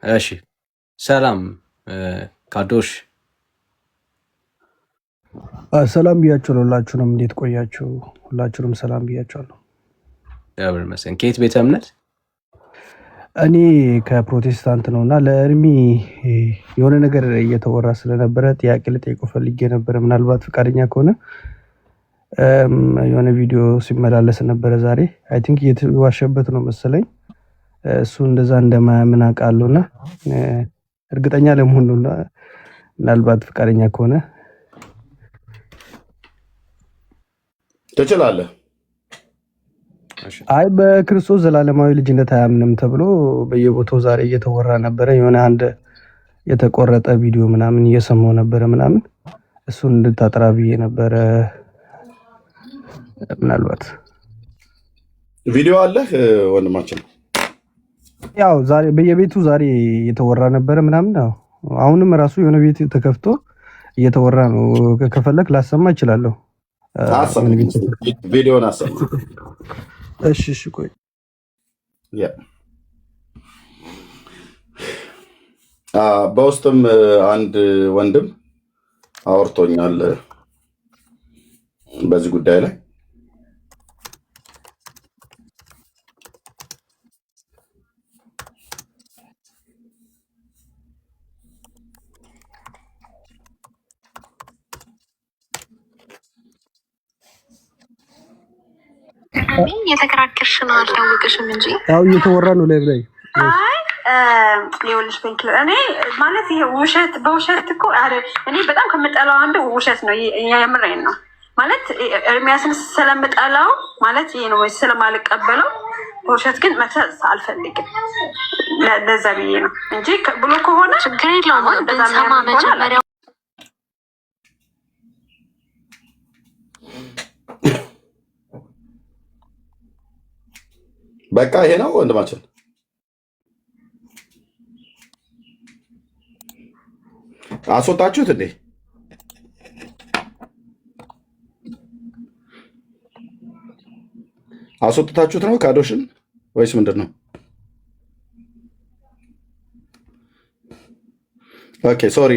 እሺ ሰላም ካዶሽ ሰላም ብያችሁ ሁላችሁንም እንዴት ቆያችሁ? ሁላችሁንም ሰላም ብያችኋለሁ። ያብር መስን ከየት ቤተ እምነት? እኔ ከፕሮቴስታንት ነውና ለእርሚ የሆነ ነገር እየተወራ ስለነበረ ጥያቄ ልጠይቀው ፈልጌ ነበር። ምናልባት ፈቃደኛ ከሆነ የሆነ ቪዲዮ ሲመላለስ ነበረ ዛሬ አይ ቲንክ እየተዋሸበት ነው መሰለኝ። እሱ እንደዛ እንደማያምን አውቃለሁና እርግጠኛ ለመሆን ነውና ምናልባት ፈቃደኛ ከሆነ ትችላለህ። አይ በክርስቶስ ዘላለማዊ ልጅነት አያምንም ተብሎ በየቦታው ዛሬ እየተወራ ነበረ። የሆነ አንድ የተቆረጠ ቪዲዮ ምናምን እየሰማው ነበረ ምናምን እሱን እንድታጠራ ብዬ ነበረ። ምናልባት ቪዲዮ አለህ ወንድማችን? ያው ዛሬ በየቤቱ ዛሬ እየተወራ ነበረ ምናምን። አሁንም ራሱ የሆነ ቤት ተከፍቶ እየተወራ ነው። ከፈለክ ላሰማ እችላለሁ። ቪዲዮን አሰማ። እሺ ቆይ በውስጥም አንድ ወንድም አወርቶኛል በዚህ ጉዳይ ላይ። የተከራከርሽ ነው አልታወቅሽም እንጂ ያው እየተወራ ነው ላይ ላይ አይ ሊወልሽ ፔንክለር እኔ ማለት ይሄ ውሸት በውሸት እኮ እኔ በጣም ከምጠላው አንዱ ውሸት ነው። የምሬን ነው ማለት ኤርሚያስን ስለምጠላው ማለት ይሄ ነው ስለማልቀበለው በውሸት ግን መክሰስ አልፈልግም። ለዛ ብዬ ነው እንጂ ብሎ ከሆነ ችግር የለውም። ብንሰማ መጀመሪያ በቃ ይሄ ነው ወንድማችን። አስወጣችሁት እንዴ? አስወጥታችሁት ነው ካዶሽን ወይስ ምንድን ነው? ኦኬ ሶሪ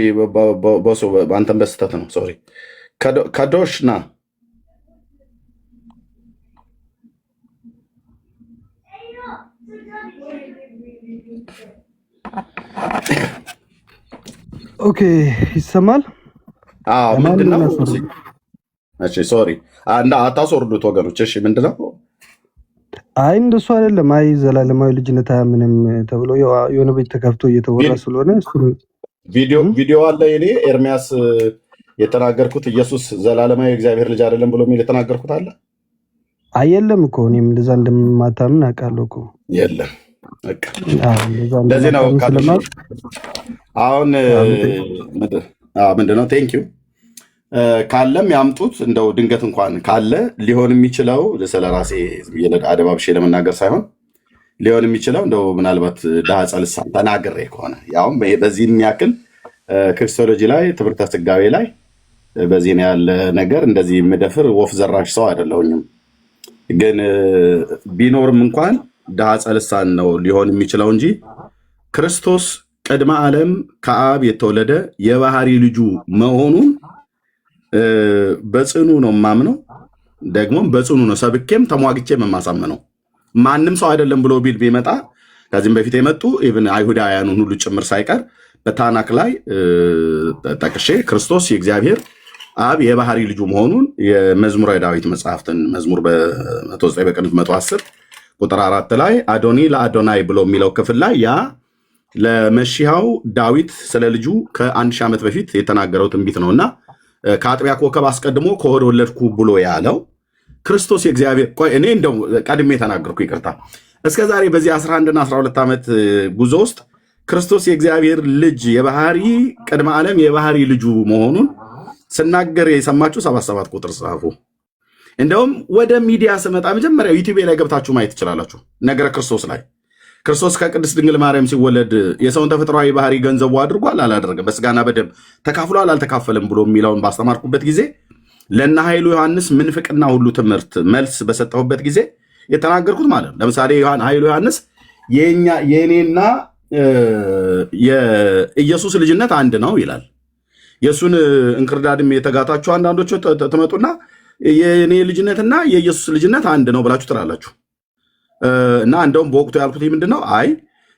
ቦሱ፣ አንተን በስተት ነው ሶሪ። ካዶሽ ና ኦኬ ይሰማል። ምንድነው? እሺ ሶሪ አታስወርዱት ወገኖች። እሺ ምንድነው? አይ እንደሱ አይደለም። አይ ዘላለማዊ ልጅነት አያምንም ተብሎ የሆነ ቤት ተከፍቶ እየተወራ ስለሆነ ቪዲዮ አለ። እኔ ኤርሚያስ የተናገርኩት ኢየሱስ ዘላለማዊ እግዚአብሔር ልጅ አይደለም ብሎ የሚል የተናገርኩት አለ። አይ የለም እኮ እኔም እንደዛ እንደማታምን አውቃለሁ እኮ። የለም ለዚህ ነው አሁን ምንድነው ቴንኪው ካለም ያምጡት። እንደው ድንገት እንኳን ካለ ሊሆን የሚችለው ስለራሴ አደባብሼ ለመናገር ሳይሆን ሊሆን የሚችለው እንደው ምናልባት ዳጸ ልሳን ተናግሬ ከሆነ ያውም በዚህ የሚያክል ክርስቶሎጂ ላይ ትምህርተ ስጋዌ ላይ በዚህ ነው ያለ ነገር እንደዚህ የምደፍር ወፍ ዘራሽ ሰው አይደለሁኝም። ግን ቢኖርም እንኳን ዳጸ ልሳን ነው ሊሆን የሚችለው እንጂ ክርስቶስ ቅድመ ዓለም ከአብ የተወለደ የባህሪ ልጁ መሆኑን በጽኑ ነው የማምነው። ደግሞም በጽኑ ነው ሰብኬም ተሟግቼም የማሳምነው። ማንም ሰው አይደለም ብሎ ቢል ቢመጣ ከዚህም በፊት የመጡ ኢቭን አይሁዳውያኑን ሁሉ ጭምር ሳይቀር በታናክ ላይ ጠቅሼ ክርስቶስ የእግዚአብሔር አብ የባህሪ ልጁ መሆኑን የመዝሙረ ዳዊት መጽሐፍትን መዝሙር በ109 በቅንፍ 110 ቁጥር 4 ላይ አዶኒ ለአዶናይ ብሎ የሚለው ክፍል ላይ ያ ለመሺሃው ዳዊት ስለ ልጁ ከ1000 ዓመት በፊት የተናገረው ትንቢት ነውና ከአጥቢያ ኮከብ አስቀድሞ ከሆድ ወለድኩ ብሎ ያለው ክርስቶስ የእግዚአብሔር እኔ እንደው ቀድሜ ተናገርኩ ይቅርታ። እስከዛሬ በዚህ 11 እና 12 ዓመት ጉዞ ውስጥ ክርስቶስ የእግዚአብሔር ልጅ የባህሪ ቅድመ ዓለም የባህሪ ልጁ መሆኑን ስናገር የሰማችሁ 77 ቁጥር ጻፉ። እንደውም ወደ ሚዲያ ስመጣ መጀመሪያ ዩቲዩብ ላይ ገብታችሁ ማየት ትችላላችሁ። ነገረ ክርስቶስ ላይ ክርስቶስ ከቅድስት ድንግል ማርያም ሲወለድ የሰውን ተፈጥሯዊ ባህሪ ገንዘቡ አድርጓል አላደረገም፣ በስጋና በደም ተካፍሏል አልተካፈለም ብሎ የሚለውን ባስተማርኩበት ጊዜ ለእነ ኃይሉ ዮሐንስ ምንፍቅና ሁሉ ትምህርት መልስ በሰጠሁበት ጊዜ የተናገርኩት ማለት ነው። ለምሳሌ ኃይሉ ዮሐንስ የኔና የኢየሱስ ልጅነት አንድ ነው ይላል። የእሱን እንክርዳድም የተጋታችሁ አንዳንዶቹ ትመጡና የኔ ልጅነትና የኢየሱስ ልጅነት አንድ ነው ብላችሁ ትላላችሁ። እና እንደውም በወቅቱ ያልኩት ምንድን ነው? አይ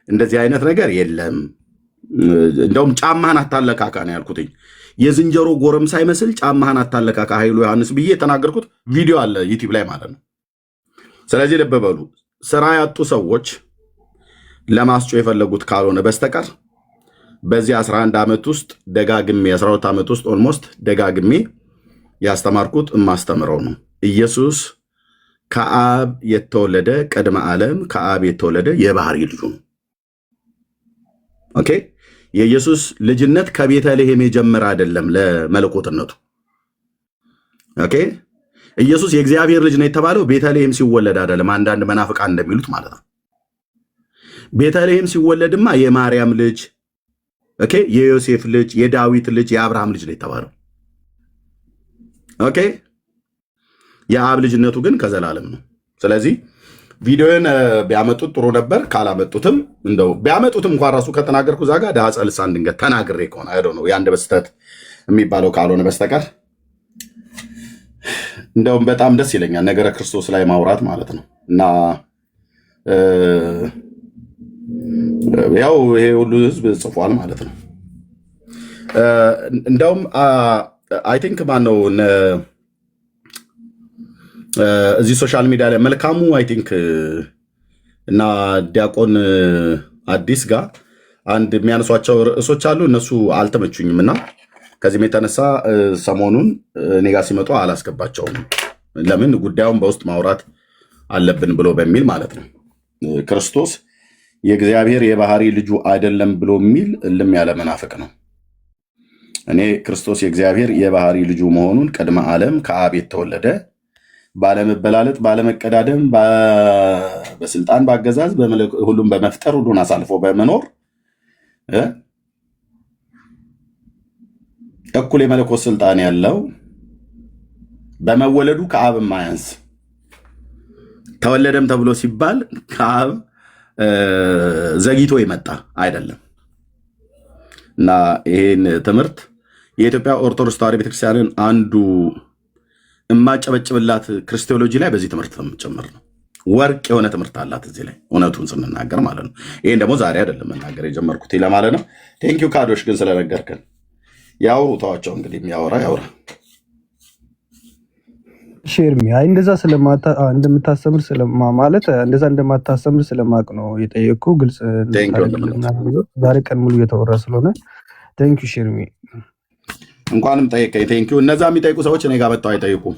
እንደዚህ አይነት ነገር የለም፣ እንደውም ጫማህን አታለካካ ነው ያልኩትኝ። የዝንጀሮ ጎረም ሳይመስል ጫማህን አታለካካ ኃይሉ ዮሐንስ ብዬ የተናገርኩት ቪዲዮ አለ ዩቲዩብ ላይ ማለት ነው። ስለዚህ ልብ በሉ፣ ስራ ያጡ ሰዎች ለማስጮ የፈለጉት ካልሆነ በስተቀር በዚህ 11 ዓመት ውስጥ ደጋግሜ 12 ዓመት ውስጥ ኦልሞስት ደጋግሜ ያስተማርኩት የማስተምረው ነው። ኢየሱስ ከአብ የተወለደ ቅድመ ዓለም ከአብ የተወለደ የባህሪ ልጁ ነው። ኦኬ። የኢየሱስ ልጅነት ከቤተልሔም የጀመረ አይደለም ለመለኮትነቱ። ኦኬ። ኢየሱስ የእግዚአብሔር ልጅ ነው የተባለው ቤተልሔም ሲወለድ አይደለም፣ አንዳንድ መናፍቃን እንደሚሉት ማለት ነው። ቤተልሔም ሲወለድማ የማርያም ልጅ ኦኬ፣ የዮሴፍ ልጅ፣ የዳዊት ልጅ፣ የአብርሃም ልጅ ነው የተባለው። ኦኬ። የአብ ልጅነቱ ግን ከዘላለም ነው። ስለዚህ ቪዲዮን ቢያመጡት ጥሩ ነበር። ካላመጡትም እንደው ቢያመጡትም እንኳን ራሱ ከተናገርኩ ዛጋ ዳጸ ልሳን ድንገት ተናግሬ ከሆነ አይዶ ነው የአንድ በስተት የሚባለው ካልሆነ በስተቀር እንደውም በጣም ደስ ይለኛል ነገረ ክርስቶስ ላይ ማውራት ማለት ነው። እና ያው ይሄ ሁሉ ህዝብ ጽፏል ማለት ነው። እንደውም አይ ቲንክ ማነው እዚህ ሶሻል ሚዲያ ላይ መልካሙ አይ ቲንክ እና ዲያቆን አዲስ ጋር አንድ የሚያነሷቸው ርዕሶች አሉ። እነሱ አልተመቹኝም እና ከዚህም የተነሳ ሰሞኑን እኔ ጋር ሲመጡ አላስገባቸውም። ለምን ጉዳዩን በውስጥ ማውራት አለብን ብሎ በሚል ማለት ነው። ክርስቶስ የእግዚአብሔር የባህሪ ልጁ አይደለም ብሎ የሚል እልም ያለ መናፍቅ ነው። እኔ ክርስቶስ የእግዚአብሔር የባህሪ ልጁ መሆኑን ቅድመ ዓለም ከአብ የተወለደ ባለመበላለጥ ባለመቀዳደም በስልጣን በአገዛዝ ሁሉም በመፍጠር ሁሉን አሳልፎ በመኖር እኩል የመለኮት ስልጣን ያለው በመወለዱ ከአብ ማያንስ ተወለደም ተብሎ ሲባል ከአብ ዘግይቶ የመጣ አይደለም። እና ይሄን ትምህርት የኢትዮጵያ ኦርቶዶክስ ተዋሕዶ ቤተክርስቲያንን አንዱ የማጨበጭብላት ክርስቶሎጂ ላይ በዚህ ትምህርት ጭምር ነው። ወርቅ የሆነ ትምህርት አላት እዚህ ላይ እውነቱን ስንናገር ማለት ነው። ይሄን ደግሞ ዛሬ አይደለም መናገር የጀመርኩት ለማለት ነው። ቴንኪው ካዶሽ ግን ስለነገርከን። ያውሩ ተዋቸው እንግዲህ የሚያወራ ያውራ። ሼርሚ አይ እንደዛ እንደምታስተምር ማለት እንደዛ እንደማታስተምር ስለማቅ ነው የጠየቅኩ። ግልጽ ዛሬ ቀን ሙሉ እየተወራ ስለሆነ ቴንኪው ሼርሚ። እንኳንም ጠየቀኝ። ቴንኪው። እነዛ የሚጠይቁ ሰዎች እኔ ጋር መጥተው አይጠይቁም።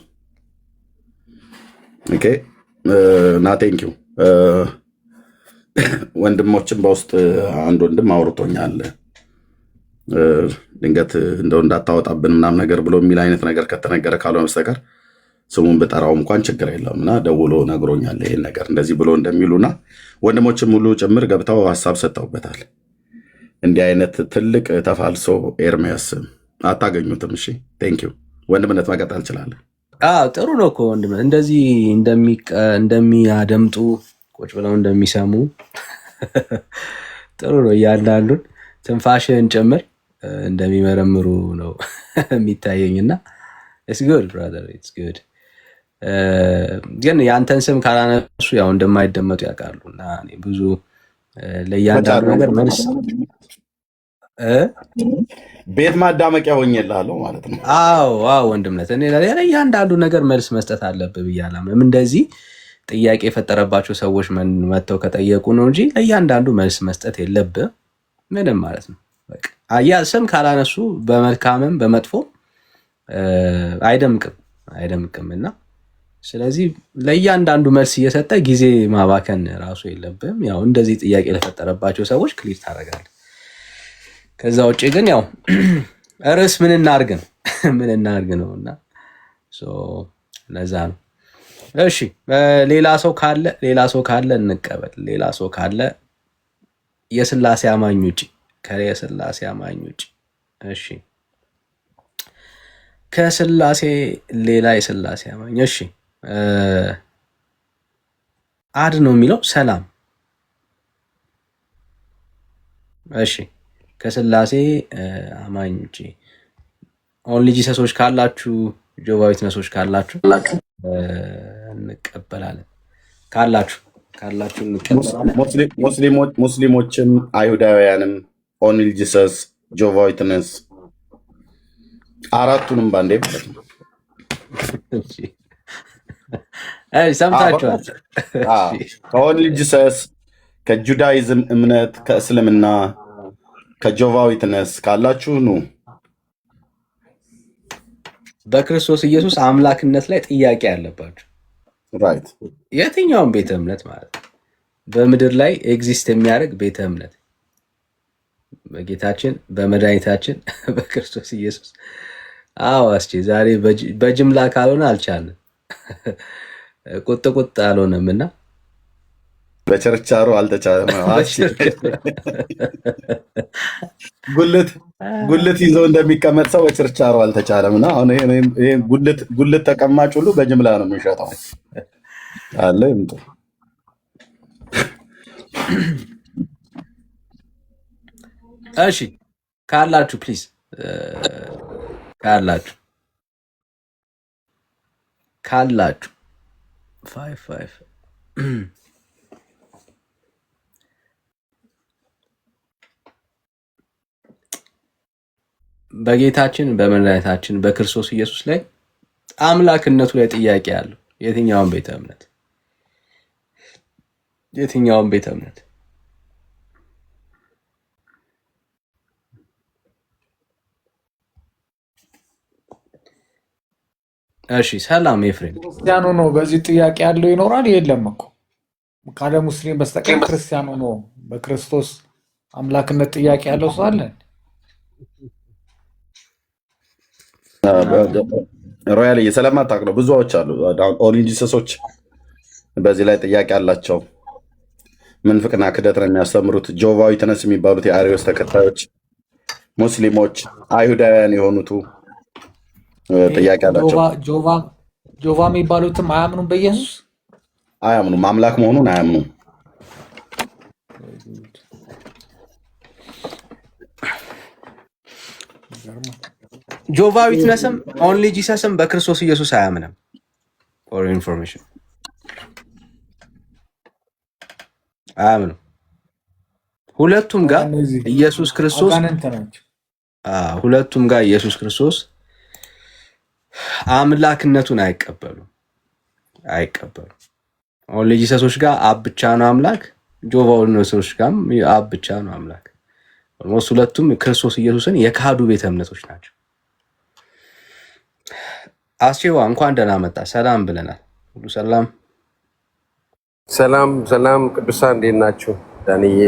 ኦኬ እና ቴንኪው። ወንድሞችም በውስጥ አንድ ወንድም አውርቶኛል። ድንገት እንደው እንዳታወጣብን ምናምን ነገር ብሎ የሚል አይነት ነገር ከተነገረ ካልሆነ በስተቀር ስሙን ብጠራው እንኳን ችግር የለውም እና ደውሎ ነግሮኛል ይሄን ነገር እንደዚህ ብሎ እንደሚሉና ወንድሞችም ሁሉ ጭምር ገብተው ሀሳብ ሰጠውበታል። እንዲህ አይነት ትልቅ ተፋልሶ ኤርሚያስ አታገኙትም። እሺ ቴንኪው ወንድምነት መቀጠል እንችላለን። ጥሩ ነው እኮ ወንድምነት እንደዚህ እንደሚያደምጡ ቁጭ ብለው እንደሚሰሙ ጥሩ ነው። እያንዳንዱን ትንፋሽን ጭምር እንደሚመረምሩ ነው የሚታየኝና ኢትስ ጉድ ብራዘር ኢትስ ጉድ። ግን የአንተን ስም ካላነሱ ያው እንደማይደመጡ ያውቃሉ እና ብዙ ለእያንዳንዱ ነገር መልስ ቤት ማዳመቂያ ሆኜልሃለሁ ማለት ነው። አዎ ወንድምነት እኔ ለእያንዳንዱ ነገር መልስ መስጠት አለብህ ብዬ አላምንም። እንደዚህ ጥያቄ የፈጠረባቸው ሰዎች መጥተው ከጠየቁ ነው እንጂ ለእያንዳንዱ መልስ መስጠት የለብህ ምንም ማለት ነው። ያ ስም ካላነሱ በመልካምም በመጥፎ አይደምቅም እና ስለዚህ ለእያንዳንዱ መልስ እየሰጠ ጊዜ ማባከን ራሱ የለብህም። ያው እንደዚህ ጥያቄ ለፈጠረባቸው ሰዎች ክሊር ታደርጋለህ። ከዛ ውጭ ግን ያው ርዕስ ምን እናርግ ነው እና ለዛ ነው። እሺ ሌላ ሰው ካለ እንቀበል። ሌላ ሰው ካለ የስላሴ አማኝ ውጭ ከስላሴ አማኝ ውጭ እሺ ከስላሴ ሌላ የስላሴ አማኝ እሺ አድ ነው የሚለው ሰላም እሺ ከስላሴ አማኝ ውጪ ኦንሊ ጂሰሶች ካላችሁ ጆቫዊት ነሶች ካላችሁ እንቀበላለን። ካላችሁ እንቀበላለን። ሙስሊሞችም አይሁዳውያንም ኦንሊ ጂሰስ ጆቫዊት ነስ አራቱንም ባንዴ ማለት ነው። ሰምታችኋል። ከኦንሊ ጂሰስ ከጁዳይዝም እምነት ከእስልምና ከጆቫዊትነስ ካላችሁ ኑ። በክርስቶስ ኢየሱስ አምላክነት ላይ ጥያቄ ያለባችሁ ራይት የትኛውም ቤተ እምነት ማለት ነው በምድር ላይ ኤግዚስት የሚያደርግ ቤተ እምነት በጌታችን በመድኃኒታችን በክርስቶስ ኢየሱስ አስቼ ዛሬ በጅምላ ካልሆነ አልቻልንም። ቁጥ አልሆነም እና በቸርቻሮ አልተቻለም። ጉልት ይዘው እንደሚቀመጥ ሰው በቸርቻሮ አልተቻለም እና አሁን ይሄ ጉልት ተቀማጭ ሁሉ በጅምላ ነው የሚሸጠው አለ ይምጡ። እሺ ካላችሁ ፕሊዝ ካላችሁ 5 በጌታችን በመድኃኒታችን በክርስቶስ ኢየሱስ ላይ አምላክነቱ ላይ ጥያቄ ያለው የትኛውም ቤተ እምነት እሺ ሰላም ኤፍሬም ክርስቲያኑ ነው በዚህ ጥያቄ ያለው ይኖራል የለም እኮ ካለ ሙስሊም በስተቀር ክርስቲያኑ ነው በክርስቶስ አምላክነት ጥያቄ ያለው ሰው አለ። ሮያል ስለማታውቅ ነው። ብዙዎች አሉ ኦንሊ ጂሰሶች በዚህ ላይ ጥያቄ አላቸው። ምንፍቅና ክደት ነው የሚያስተምሩት። ጆቫዊትነስ የሚባሉት የአሪዮስ ተከታዮች፣ ሙስሊሞች፣ አይሁዳውያን የሆኑቱ ጥያቄ አላቸው። ጆቫ የሚባሉትም አያምኑም፣ በኢየሱስ አያምኑም፣ አምላክ መሆኑን አያምኑም። ጆቫ ዊትነስም ኦንሊ ጂሰስም በክርስቶስ ኢየሱስ አያምንም። ፎር ኢንፎርሜሽን አያምንም። ሁለቱም ጋር ኢየሱስ ክርስቶስ አምላክነቱን አይቀበሉም። ኦንሊ ጂሰሶች ጋር አብ ብቻ ነው አምላክ፣ ጆቫ ዊትነሶች ጋርም አብ ብቻ ነው አምላክ። ኦልሞስት ሁለቱም ክርስቶስ ኢየሱስን የካዱ ቤተ እምነቶች ናቸው። አስቼዋ እንኳን ደህና መጣ። ሰላም ብለናል። ሁሉ ሰላም ሰላም። ቅዱሳን እንዴት ናችሁ? ዳንዬ፣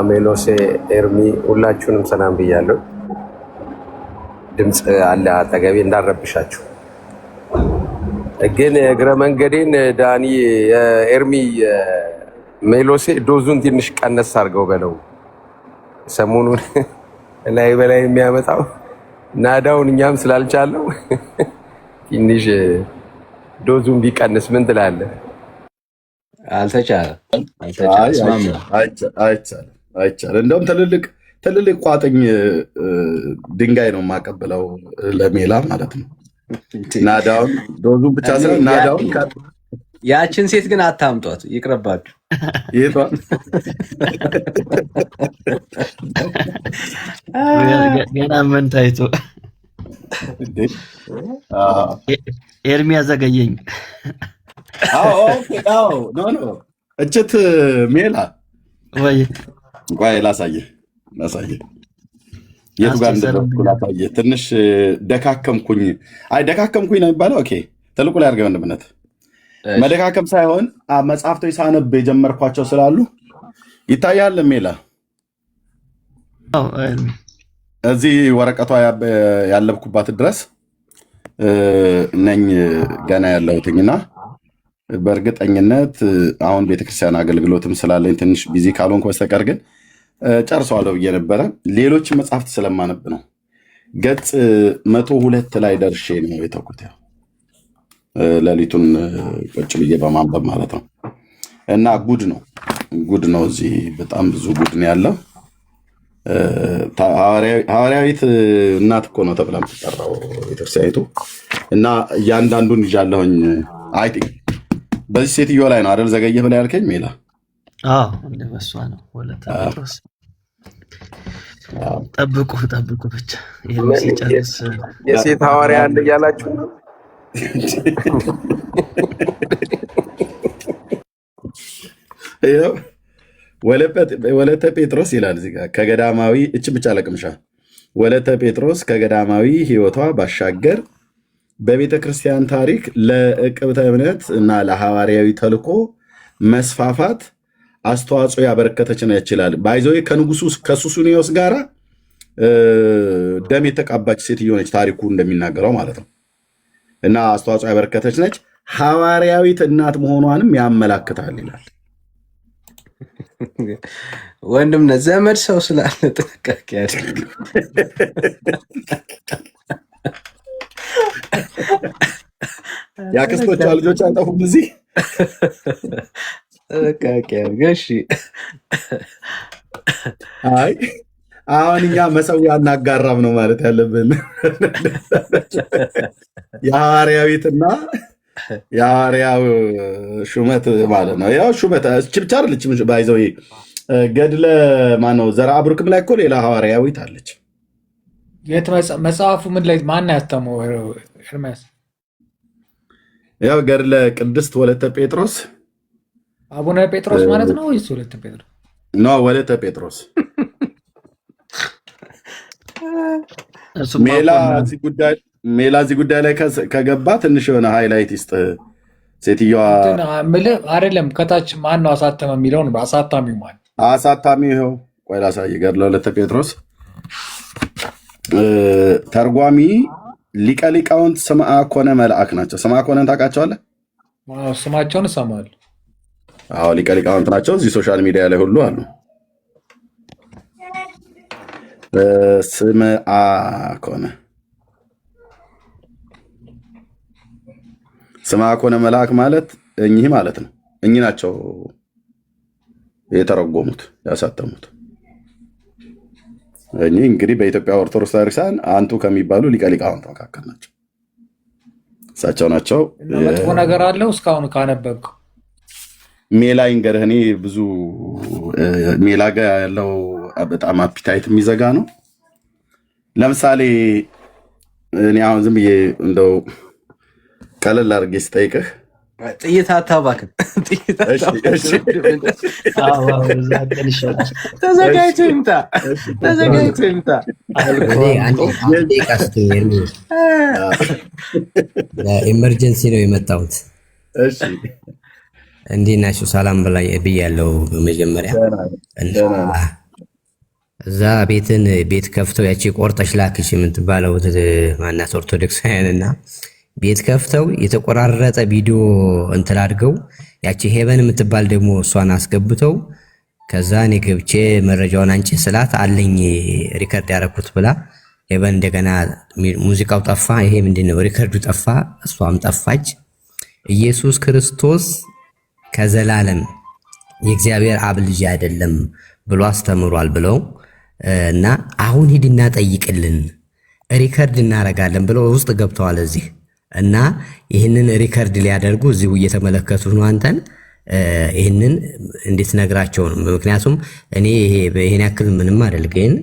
ሜሎሴ፣ ኤርሚ ሁላችሁንም ሰላም ብያለሁ። ድምፅ አለ አጠገቤ እንዳረብሻችሁ። ግን እግረ መንገዴን ዳኒ፣ ኤርሚ፣ ሜሎሴ ዶዙን ትንሽ ቀነስ አድርገው በለው። ሰሞኑን ላይ በላይ የሚያመጣው ናዳውን እኛም ስላልቻለው ትንሽ ዶዙን ቢቀንስ ምን ትላለህ? አይቻልም። እንደውም ትልልቅ ቋጥኝ ድንጋይ ነው የማቀብለው ለሜላ ማለት ነው። ናዳውን ዶዙን ብቻ ስለ ናዳውን ያችን ሴት ግን አታምጧት፣ ይቅርባችሁ። ገና ምን ታይቶ ኤርሚ ያዘገየኝ። እችት ሜላ ወይ ላሳየህ የቱ ጋር እንደደረስኩ ላሳየህ። ትንሽ ደካከምኩኝ። ደካከምኩኝ ነው የሚባለው። ኦኬ ትልቁ ላይ አድርገህ ወንድምነት መደካከም ሳይሆን መጽሐፍቶች ሳነብ የጀመርኳቸው ስላሉ ይታያል። ሜላ እዚህ ወረቀቷ ያለብኩባት ድረስ ነኝ ገና ያለሁትኝና በእርግጠኝነት አሁን ቤተክርስቲያን አገልግሎትም ስላለኝ ትንሽ ቢዚ ካልሆንኩ በስተቀር ግን ጨርሰዋለሁ ብዬ ነበረ። ሌሎች መጽሐፍት ስለማነብ ነው። ገጽ 102 ላይ ደርሼ ነው የተውኩት። ሌሊቱን ቁጭ ብዬ በማንበብ ማለት ነው። እና ጉድ ነው። እዚህ በጣም ብዙ ጉድ ነው ያለው። ሐዋርያዊት እናት እኮ ነው ተብላ የምትጠራው ቤተክርስቲያኒቱ። እና እያንዳንዱን ይዣለሁኝ። አይ በዚህ ሴትዮ ላይ ነው አይደል ዘገየ ብላ ያልከኝ ሜላ? አዎ እንደበሷ ነው። ወለተ ጴጥሮስ ጠብቁ ብቻ ይሄን ሲጨርስ የሴት ሐዋርያ አለ እያላችሁ ነው። ወለተ ጴጥሮስ ይላል እዚህ ጋር ከገዳማዊ እች ብቻ ለቅምሻ ወለተ ጴጥሮስ ከገዳማዊ ሕይወቷ ባሻገር በቤተ ክርስቲያን ታሪክ ለዕቅብተ እምነት እና ለሐዋርያዊ ተልኮ መስፋፋት አስተዋጽኦ ያበረከተች ነው ይችላል። ባይዘው ከንጉሱ ከሱሱኒዮስ ጋር ደም የተቃባች ሴትዮ ነች ታሪኩ እንደሚናገረው ማለት ነው። እና አስተዋጽኦ ያበረከተች ነች፣ ሐዋርያዊት እናት መሆኗንም ያመላክታል ይላል። ወንድም ዘመድ ሰው ስላለ ጥንቃቄ ያድርግ። የአክስቶቿ ልጆች አንጠፉም እዚህ ጥንቃቄ ያድርግ። እሺ አይ አሁን እኛ መሰዊያ እናጋራም ነው ማለት ያለብን። የሐዋርያዊትና የሐዋርያው ሹመት ማለት ነው። ያው ሹመት ችብቻ አለች ባይዘው ገድለ ማነው ዘርአ ብሩክም ላይ እኮ ሌላ ሐዋርያዊት አለች። የት መጽሐፉ ምን ላይ ማን ያተመው? ኤርምያስ ያው ገድለ ቅድስት ወለተ ጴጥሮስ አቡነ ጴጥሮስ ማለት ነው ወይስ ወለተ ጴጥሮስ? ኖ ወለተ ጴጥሮስ። ሜላ እዚህ ጉዳይ ላይ ከገባ ትንሽ የሆነ ሃይላይት ይስጥ። ሴትዮዋ አይደለም ከታች ማን ነው አሳተመ የሚለውን አሳታሚው ማን? አሳታሚው ይኸው ቆይ ላሳይህ። ገድለ ወለተ ጴጥሮስ ተርጓሚ ሊቀ ሊቃውንት ስምዐ ኮነ መልአክ ናቸው። ስምዐ ኮነን ታውቃቸዋለህ? ስማቸውን እሰማለሁ። አዎ ሊቀ ሊቃውንት ናቸው። እዚህ ሶሻል ሚዲያ ላይ ሁሉ አሉ። ስምዐ ኮነ ስምዐ ኮነ መልአክ ማለት እኚህ ማለት ነው። እኚህ ናቸው የተረጎሙት ያሳተሙት። እኚህ እንግዲህ በኢትዮጵያ ኦርቶዶክስ ቤተክርስቲያን አንቱ ከሚባሉ ሊቀ ሊቃውንት መካከል ናቸው። እሳቸው ናቸው። መጥፎ ነገር አለው እስካሁን ካነበብከው? ሜላ ይንገርህ። እኔ ብዙ ሜላ ጋር ያለው በጣም አፒታይት የሚዘጋ ነው። ለምሳሌ እኔ አሁን ዝም ብዬ እንደው ቀለል አድርጌ ስጠይቅህ ጥይት አታባክን። ተዘጋጅቶ ይምጣ። ኢመርጀንሲ ነው የመጣሁት። እንዴት ናችሁ? ሰላም ብያለሁ። በመጀመሪያ እዛ ቤት ከፍተው ያቺ ቆርጠሽ ላክሽ የምትባለው ማናት ኦርቶዶክሳውያን እና ቤት ከፍተው የተቆራረጠ ቪዲዮ እንትን አድርገው ያቺ ሄቨን የምትባል ደግሞ እሷን አስገብተው ከዛ እኔ ገብቼ መረጃውን አንቺ ስላት አለኝ ሪከርድ ያደረኩት ብላ ሄቨን እንደገና ሙዚቃው ጠፋ። ይሄ ምንድነው? ሪከርዱ ጠፋ፣ እሷም ጠፋች። ኢየሱስ ክርስቶስ ከዘላለም የእግዚአብሔር አብ ልጅ አይደለም ብሎ አስተምሯል ብለው እና አሁን ሂድና ጠይቅልን ሪከርድ እናረጋለን ብለው ውስጥ ገብተዋል እዚህ እና ይህንን ሪከርድ ሊያደርጉ እዚሁ እየተመለከቱ ነው። አንተን ይህንን እንዴት ነግራቸው ነው? ምክንያቱም እኔ ይሄን ያክል ምንም አይደል፣ ግን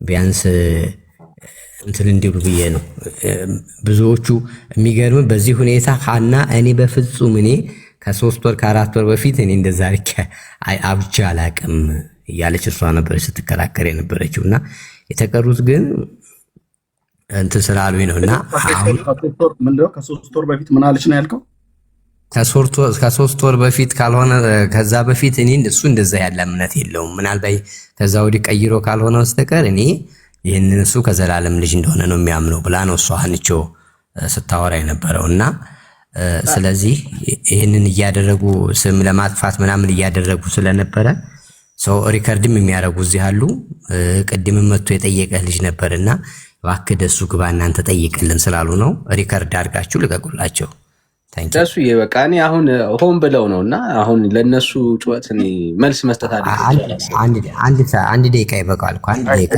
ቢያንስ እንትን እንዲሉ ብዬ ነው። ብዙዎቹ የሚገርም በዚህ ሁኔታ ሀና እኔ በፍጹም እኔ ከ3 ወር ከ4 ወር በፊት እኔ እንደዛ ልክ አብቻ አላቅም እያለች እሷ ነበረች ስትከራከር የነበረችው እና የተቀሩት ግን እንትን ስላሉኝ ነው። እና ምንድነው ከ3 ወር በፊት ምን አለች ነው ያልከው? ከ3 ወር በፊት ካልሆነ ከዛ በፊት እኔ እሱ እንደዛ ያለ እምነት የለውም። ምናልባት ከዛ ወዲህ ቀይሮ ካልሆነ በስተቀር እኔ ይህንን እሱ ከዘላለም ልጅ እንደሆነ ነው የሚያምነው ብላ ነው እሷ ሀንቾ ስታወራ የነበረው። እና ስለዚህ ይህንን እያደረጉ ስም ለማጥፋት ምናምን እያደረጉ ስለነበረ ሰው ሪከርድም የሚያደርጉ እዚህ አሉ። ቅድምም መጥቶ የጠየቀህ ልጅ ነበርና እባክህ ደሱ ግባ እናንተ ጠይቅልን ስላሉ ነው ሪከርድ አድርጋችሁ ልቀቁላቸው ደሱ በቃ እኔ አሁን ሆን ብለው ነው እና አሁን ለነሱ ጩኸት እኔ መልስ መስጠት አንድ ደቂቃ ይበቃል እኮ አንድ ደቂቃ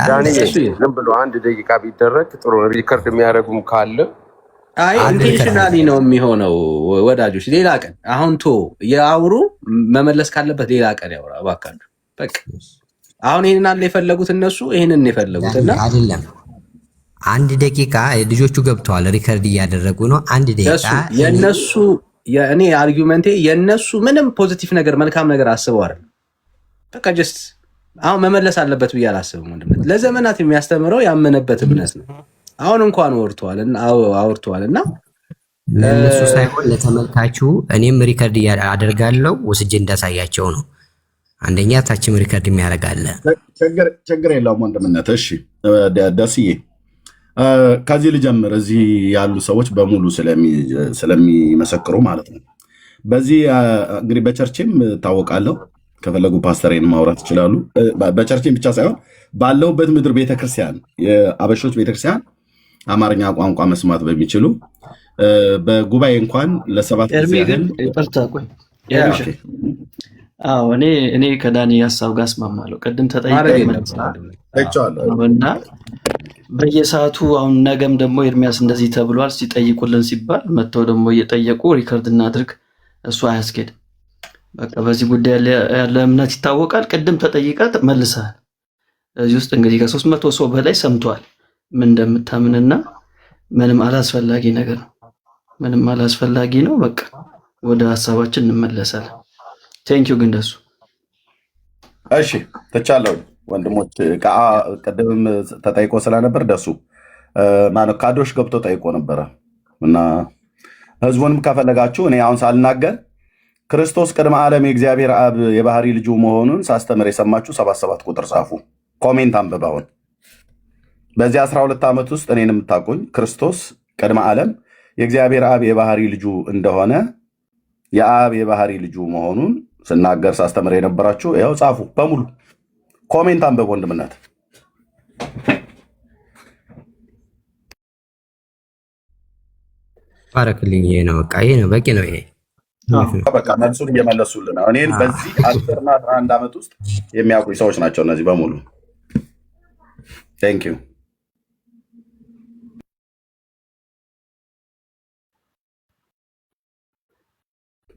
ዝም ብሎ አንድ ደቂቃ ቢደረግ ጥሩ ነው። ሪከርድ የሚያደርጉም ካለ አይ ኢንቴንሽናሊ ነው የሚሆነው ወዳጆች። ሌላ ቀን አሁን ያውሩ፣ መመለስ ካለበት ሌላ ቀን ያውራ እባካችሁ። በቃ አሁን ይሄንን አለ የፈለጉት እነሱ ይሄንን የፈለጉትና አይደለም። አንድ ደቂቃ ልጆቹ ገብተዋል፣ ሪከርድ እያደረጉ ነው። አንድ ደቂቃ የነሱ የእኔ አርጊውመንቴ የነሱ ምንም ፖዚቲቭ ነገር መልካም ነገር አስበው አይደል። በቃ ጀስት አሁን መመለስ አለበት ብዬ አላስብም። ወንድምነት ለዘመናት የሚያስተምረው ያመነበት እምነት ነው። አሁን እንኳን አውርተዋል እና ለነሱ ሳይሆን ለተመልካቹ እኔም ሪከርድ አደርጋለሁ ወስጄ እንዳሳያቸው ነው። አንደኛ ታችም ሪከርድ የሚያደርጋለ ችግር የለውም ወንድምነት። እሺ ደስዬ ከዚህ ልጀምር። እዚህ ያሉ ሰዎች በሙሉ ስለሚመሰክሩ ማለት ነው። በዚህ እንግዲህ በቸርችም ታወቃለሁ። ከፈለጉ ፓስተሬን ማውራት ይችላሉ። በቸርችም ብቻ ሳይሆን ባለሁበት ምድር ቤተክርስቲያን፣ የአበሾች ቤተክርስቲያን አማርኛ ቋንቋ መስማት በሚችሉ በጉባኤ እንኳን ለሰባት ጊዜ እኔ ከዳኒ ሀሳብ ጋር እስማማለሁ። ቅድም ተጠይቀና በየሰዓቱ አሁን ነገም ደግሞ ኤርሚያስ እንደዚህ ተብሏል ሲጠይቁልን ሲባል መጥተው ደግሞ እየጠየቁ ሪከርድ እናድርግ፣ እሱ አያስኬድም። በቃ በዚህ ጉዳይ ያለ እምነት ይታወቃል። ቅድም ተጠይቀህ መልሰሃል። እዚህ ውስጥ እንግዲህ ከ300 ሰው በላይ ሰምቷል ምን እንደምታምንና ምንም አላስፈላጊ ነገር ነው። ምንም አላስፈላጊ ነው። በቃ ወደ ሀሳባችን እንመለሳለን። ቴንኪው ግን ደሱ እሺ ተቻለው ወንድሞች ቀደምም ተጠይቆ ስለነበር ደሱ ማለት ካዶሽ ገብቶ ጠይቆ ነበረ እና ህዝቡንም ከፈለጋችሁ እኔ አሁን ሳልናገር ክርስቶስ ቅድመ ዓለም የእግዚአብሔር አብ የባህሪ ልጁ መሆኑን ሳስተምር የሰማችሁ 77 ቁጥር ጻፉ። ኮሜንት አንብባውን በዚህ 12 ዓመት ውስጥ እኔን የምታውቁኝ ክርስቶስ ቅድመ ዓለም የእግዚአብሔር አብ የባህሪ ልጁ እንደሆነ የአብ የባህሪ ልጁ መሆኑን ስናገር ሳስተምር የነበራችሁ ያው ጻፉ በሙሉ ኮሜንት አንብብ ወንድምነት። ባረክልኝ። ይሄ ነው በቃ ይሄ ነው በቂ ነው። ይሄ በቃ መልሱን እየመለሱልን ነው። እኔን በዚህ 10 እና 11 ዓመት ውስጥ የሚያውቁኝ ሰዎች ናቸው እነዚህ በሙሉ። ቴንክ ዩ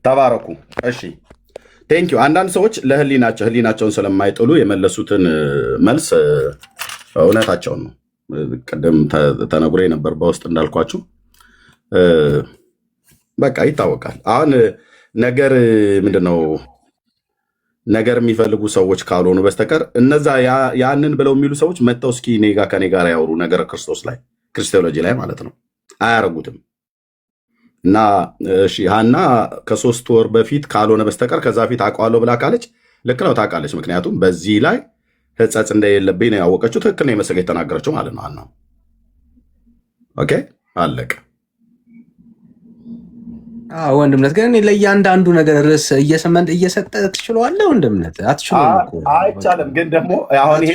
ተባረኩ። እሺ ቴንክ ዩ። አንዳንድ ሰዎች ህሊናቸውን ስለማይጥሉ የመለሱትን መልስ እውነታቸውን ነው። ቅድም ተነግሮ ነበር በውስጥ እንዳልኳችሁ በቃ ይታወቃል። አሁን ነገር ምንድነው ነገር የሚፈልጉ ሰዎች ካልሆኑ በስተቀር እነዛ ያንን ብለው የሚሉ ሰዎች መጥተው እስኪ ከኔ ጋር ያወሩ ነገር ክርስቶስ ላይ ክርስቶሎጂ ላይ ማለት ነው። አያረጉትም። እና እሺ ሀና ከ3 ወር በፊት ካልሆነ በስተቀር ከዛ ፊት አውቀዋለሁ ብላ ካለች ልክ ነው፣ ታውቃለች። ምክንያቱም በዚህ ላይ ህጸጽ እንደሌለብኝ ነው ያወቀችው። ትክክል ነው የመሰገ የተናገረችው ማለት ነው ሀና። ኦኬ አለቀ። ወንድምነት ግን ለእያንዳንዱ ነገር ርዕስ እየሰጠ ትችላለህ። ወንድምነት አትችልም። አይቻልም። ግን ደግሞ አሁን ይሄ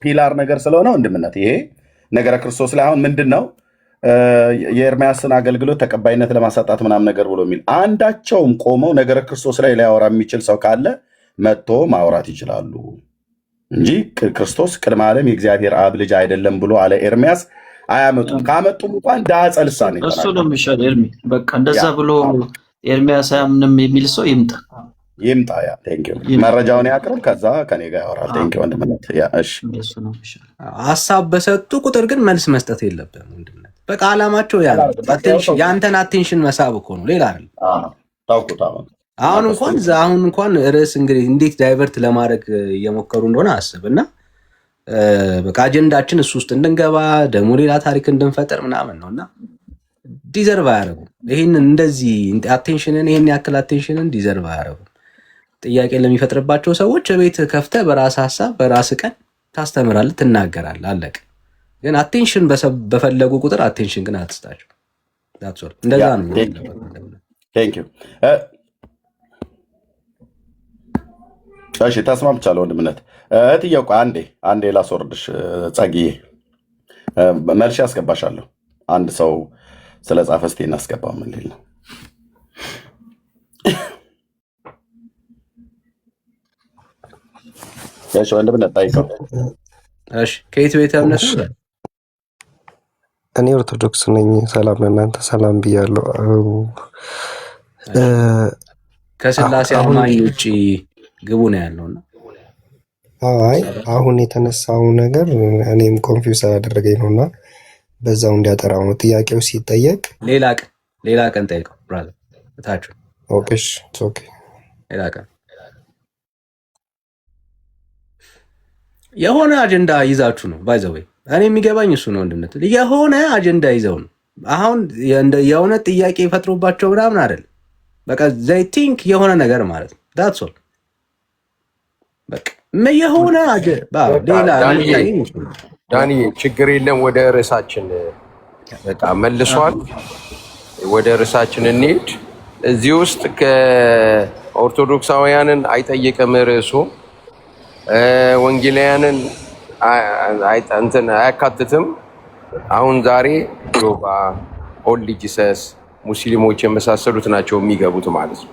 ፒላር ነገር ስለሆነ ወንድምነት ይሄ ነገረ ክርስቶስ ላይ አሁን ምንድን ነው የኤርሚያስን አገልግሎት ተቀባይነት ለማሳጣት ምናምን ነገር ብሎ የሚል አንዳቸውም ቆመው ነገረ ክርስቶስ ላይ ሊያወራ የሚችል ሰው ካለ መጥቶ ማውራት ይችላሉ እንጂ ክርስቶስ ቅድመ ዓለም የእግዚአብሔር አብ ልጅ አይደለም ብሎ አለ ኤርሚያስ አያመጡም። ካመጡም እንኳን ዳጸ ልሳን እሱ ነው የሚሻል። ኤርሚ በቃ እንደዛ ብሎ ኤርሚያስ አያምንም የሚል ሰው ይምጣ። ያ ቴንክ ዩ መረጃውን ያቅርብ፣ ከዛ ከኔ ጋር ያወራል። ቴንክ ዩ ወንድምነት። እሺ ሀሳብ በሰጡ ቁጥር ግን መልስ መስጠት የለብህም ወንድምነት። በቃ አላማቸው የአንተን አቴንሽን መሳብ እኮ ነው፣ ሌላ አይደለም። ታውቁት አሁን እንኳን ርዕስ እንግዲህ እንዴት ዳይቨርት ለማድረግ እየሞከሩ እንደሆነ አስብ እና በቃ አጀንዳችን እሱ ውስጥ እንድንገባ ደግሞ ሌላ ታሪክ እንድንፈጠር ምናምን ነው እና ዲዘርቭ አያደርጉም። ይህንን እንደዚህ አቴንሽንን ይህን ያክል አቴንሽንን ዲዘርቭ አያደርጉም። ጥያቄ ለሚፈጥርባቸው ሰዎች ቤት ከፍተህ በራስ ሀሳብ በራስ ቀን ታስተምራለህ፣ ትናገራለህ፣ አለቀ። ግን አቴንሽን በፈለጉ ቁጥር አቴንሽን ግን አትስጣቸው። እንደዛ ነው። እሺ ተስማምቻለሁ ወንድምነት። እህትዬው አንዴ ላስወርድሽ ጸግዬ መልሼ ያስገባሻለሁ። አንድ ሰው ስለ ጻፈ እስኪ እናስገባው። ምን ሊል ነው? እሺ ወንድም ጠይቀው። እሺ ከየት ቤተ እምነት ነው? እኔ ኦርቶዶክስ ነኝ። ሰላም ለእናንተ ሰላም ብያለሁ። ከስላሴ አማኝ ውጭ ግቡ ነው ያለውና አይ አሁን የተነሳው ነገር እኔም ኮንፊውዝ አደረገኝ ነውና በዛው እንዲያጠራው ነው ጥያቄው ሲጠየቅ ሌላ ቀን ጠይቀው ብራዘር እታችሁ። ኦኬሽ ኦኬ ሌላ ቀን የሆነ አጀንዳ ይዛችሁ ነው ባይ ዘ ወይ እኔ የሚገባኝ እሱ ነው ወንድምነት የሆነ አጀንዳ ይዘው ነው አሁን የሆነ ጥያቄ ፈጥሮባቸው ምናምን አይደል በቃ they think የሆነ ነገር ማለት ነው that's all በቃ የሆነ ዳኒ ችግር የለም ወደ ርዕሳችን በቃ መልሷል ወደ ርዕሳችን እንሂድ እዚህ ውስጥ ከኦርቶዶክሳውያንን አይጠየቅም ርዕሱ ወንጌላውያንን እንትን አያካትትም አሁን ዛሬ ጆባ ኦንሊ ጂሰስ ሙስሊሞች የመሳሰሉት ናቸው የሚገቡት ማለት ነው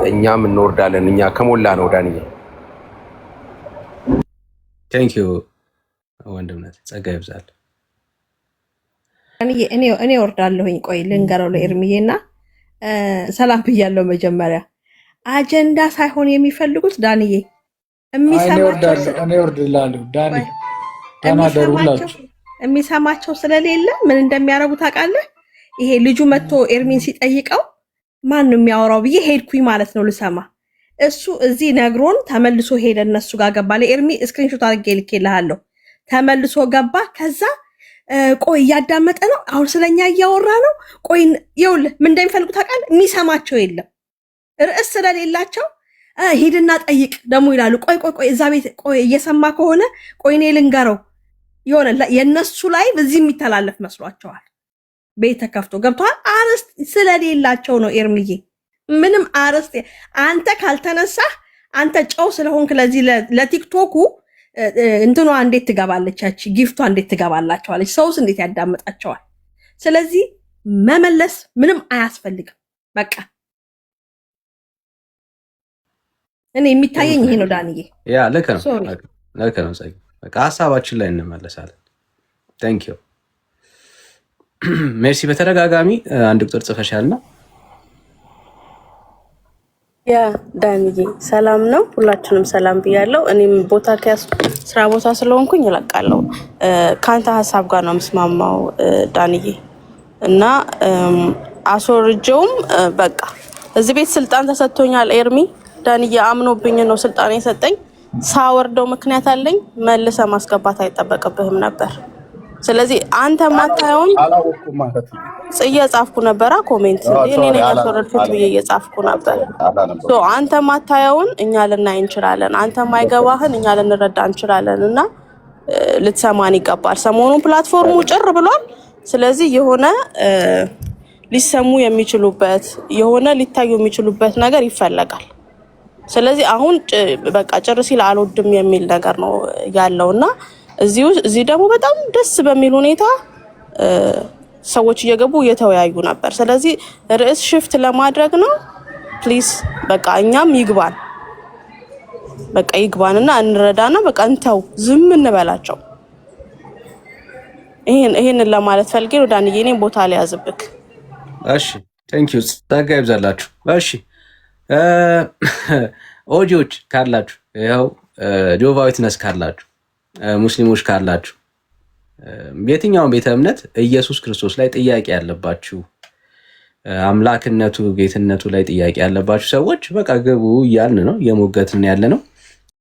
እኛም እንወርዳለን እኛ ከሞላ ነው ዳንዬ ቴንክ ዩ ወንድምነት ጸጋ ይብዛል እኔ ወርዳለሁኝ ቆይ ልንገረው ለኤርሚዬና ሰላም ብያለሁ መጀመሪያ አጀንዳ ሳይሆን የሚፈልጉት ዳንዬ የሚሰማቸው ስለሌለ ምን እንደሚያረጉ ታውቃለህ ይሄ ልጁ መጥቶ ኤርሚን ሲጠይቀው ማን ነው የሚያወራው ብዬ ሄድኩኝ ማለት ነው ልሰማ እሱ እዚህ ነግሮን ተመልሶ ሄደ እነሱ ጋር ገባ ለኤርሚ ስክሪንሾት አድርጌ ልኬልሃለሁ ተመልሶ ገባ ከዛ ቆይ እያዳመጠ ነው አሁን ስለኛ እያወራ ነው ቆይ ይኸውልህ ምን እንደሚፈልጉ ታውቃለህ የሚሰማቸው የለም ርዕስ ስለሌላቸው ሂድና ጠይቅ ደግሞ ይላሉ ቆይ እዛ ቤት ቆይ እየሰማ ከሆነ ቆይ እኔ ልንገረው የሆነ የነሱ ላይ በዚህ የሚተላለፍ መስሏቸዋል ቤት ተከፍቶ ገብቷል አርስት ስለሌላቸው ነው ኤርሚዬ ምንም አርስት አንተ ካልተነሳ አንተ ጨው ስለሆንክ ለዚህ ለቲክቶኩ እንትኗ እንዴት ትገባለች ያቺ ጊፍቷ እንዴት ትገባላቸዋለች ሰውስ እንዴት ያዳምጣቸዋል ስለዚህ መመለስ ምንም አያስፈልግም በቃ እኔ የሚታየኝ ይሄ ነው ዳንዬ ያ ልክ ነው ጸጋ በቃ ሐሳባችን ላይ እንመለሳለን ታንክ ዩ ሜርሲ በተደጋጋሚ አንድ ቁጥር ጽፈሻልና ያ ዳንዬ ሰላም ነው ሁላችንም ሰላም ብያለሁ እኔም ቦታ ስራ ቦታ ስለሆንኩኝ እለቃለሁ ካንተ ሐሳብ ጋር ነው መስማማው ዳንዬ እና አሶርጆም በቃ እዚህ ቤት ስልጣን ተሰጥቶኛል ኤርሚ ዳንዬ አምኖብኝ ነው ስልጣን የሰጠኝ ሳወርደው ምክንያት አለኝ መልሰ ማስገባት አይጠበቅብህም ነበር ስለዚህ አንተ ማታየውን አላወኩም ማለት ነው እየጻፍኩ ነበር ኮሜንት እኔ ነኝ ያስወረድኩት ብዬ እየጻፍኩ ነበር አንተ ማታየውን እኛ ልናይ እንችላለን አንተ ማይገባህን እኛ ልንረዳ እንችላለን እና ልትሰማን ይገባል ሰሞኑን ፕላትፎርሙ ጭር ብሏል ስለዚህ የሆነ ሊሰሙ የሚችሉበት የሆነ ሊታዩ የሚችሉበት ነገር ይፈልጋል ስለዚህ አሁን በቃ ጭር ሲል አልወድም የሚል ነገር ነው ያለውና እዚህ ደግሞ በጣም ደስ በሚል ሁኔታ ሰዎች እየገቡ እየተወያዩ ነበር ስለዚህ ርዕስ ሽፍት ለማድረግ ነው ፕሊዝ በቃ እኛም ይግባንና እንረዳና በቃ እንተው ዝም እንበላቸው ይሄን ለማለት ፈልጌ ነው ዳንዬ እኔ ቦታ ላይ ያዝብክ እሺ ቴንክ ዩ ጸጋ ይብዛላችሁ እሺ ኦዲዮች ካላችሁ ያው ጆቫ ዊትነስ ካላችሁ ሙስሊሞች ካላችሁ የትኛውም ቤተ እምነት ኢየሱስ ክርስቶስ ላይ ጥያቄ ያለባችሁ አምላክነቱ ጌትነቱ ላይ ጥያቄ ያለባችሁ ሰዎች በቃ ግቡ እያልን ነው የሞገትን ያለ ነው